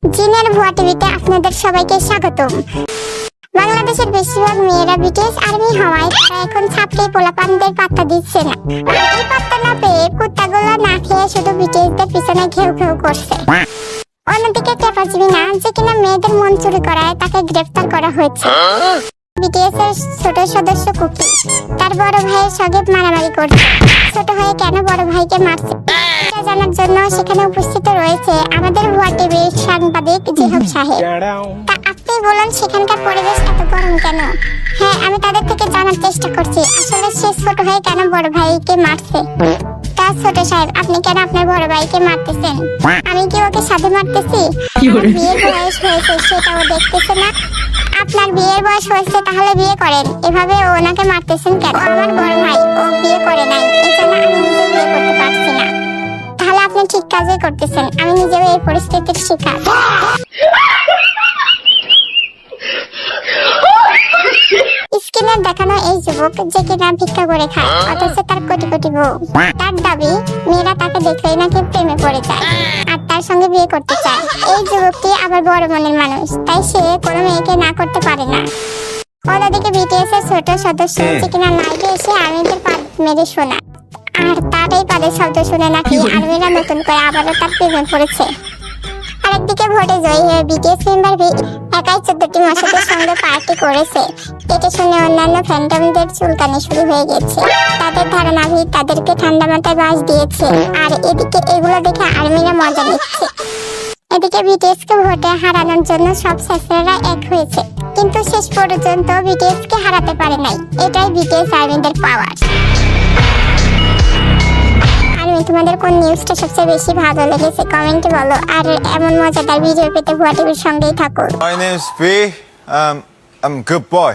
জিনের ভুয়া টিভিতে আপনাদের সবাইকে স্বাগতম। বাংলাদেশের বেশিরভাগ মেয়েরা বিটিএস আর্মি হওয়ায় তারা এখন ছাত্রী পোলাপানদের পাত্তা দিচ্ছে না। এই পাত্তা না পেয়ে কুত্তাগুলো না খেয়ে শুধু বিটিএসদের পিছনে ঘেউ ঘেউ করছে। অন্যদিকে টেপাজিবিনা যে কিনা মেয়েদের মন চুরি করায় তাকে গ্রেফতার করা হয়েছে। বিটিএস এর ছোট সদস্য কুকি তার বড় ভাইয়ের সঙ্গে মারামারি করছে। ছোট হয়ে কেন বড় ভাইকে মারছে এটা জানার জন্য সেখানে উপস্থিত রয়েছে আমাদের ভুয়া টিভির সাংবাদিক জিহাব সাহেব। তা আপনি বলুন সেখানকার পরিবেশ এত গরম কেন? হ্যাঁ, আমি তাদের থেকে জানার চেষ্টা করছি আসলে সে ছোট হয়ে কেন বড় ভাইকে মারছে। তা ছোট সাহেব, আপনি কেন আপনার বড় ভাইকে মারতেছেন? আমি কি ওকে সাথে মারতেছি? বিয়ের বয়স হয়েছে সেটাও দেখতেছে না? আপনার বিয়ের বয়স হয়েছে তাহলে বিয়ে করেন, এভাবে ওনাকে মারতেছেন কেন? আমার বড় ভাই, ও বিয়ে করে নাই, এজন্য আমি নিজে বিয়ে করতে পারছি না। তাহলে আপনি ঠিক কাজই করতেছেন, আমি নিজেও এই পরিস্থিতির শিকার। স্ক্রিনে দেখানো এই যুবক যে কিনা ভিক্ষা করে খায় অথচ তার কোটি কোটি বউ। তার দাবি মেয়েরা তাকে দেখলেই নাকি প্রেমে পড়ে যায় আর তার সঙ্গে বিয়ে করতে চায়। এই যুবকটি আবার বড় মনের মানুষ, তাই সে কোনো মেয়েকে না করতে পারে না। অন্যদিকে বিটিএস এর ছোট সদস্য যে কিনা লাইভে এসে আর্মিদের পা মেরে শোনা আর তার এই পাদের শব্দ শুনে নাকি আর্মিরা নতুন করে আবারও তার প্রেমে পড়েছে। আরেকদিকে ভোটে জয়ী হয়ে বিটিএস মেম্বার একাই 14টি মশাদের সঙ্গে পার্টি করেছে। এটা শুনে অন্যান্য ফ্যান্টমদের চুলকানি শুরু হয়ে গেছে। তাদের ধারণা তাদেরকে ঠান্ডা মাথায় বাস দিয়েছে আর এদিকে এগুলো দেখে আর্মিরা মজা নিচ্ছে। এদিকে বিটিএস কে ভোটে হারানোর জন্য সব ছেলেরা এক হয়েছে, কিন্তু শেষ পর্যন্ত বিটিএস কে হারাতে পারে নাই। এটাই বিটিএস আর্মিদের পাওয়ার। তোমাদের কোন নিউজটা সবচেয়ে বেশি ভালো লেগেছে কমেন্টে বলো, আর এমন মজাদার ভিডিও পেতে ভুয়া টিভির সঙ্গেই থাকো। My name's B. I'm a good boy.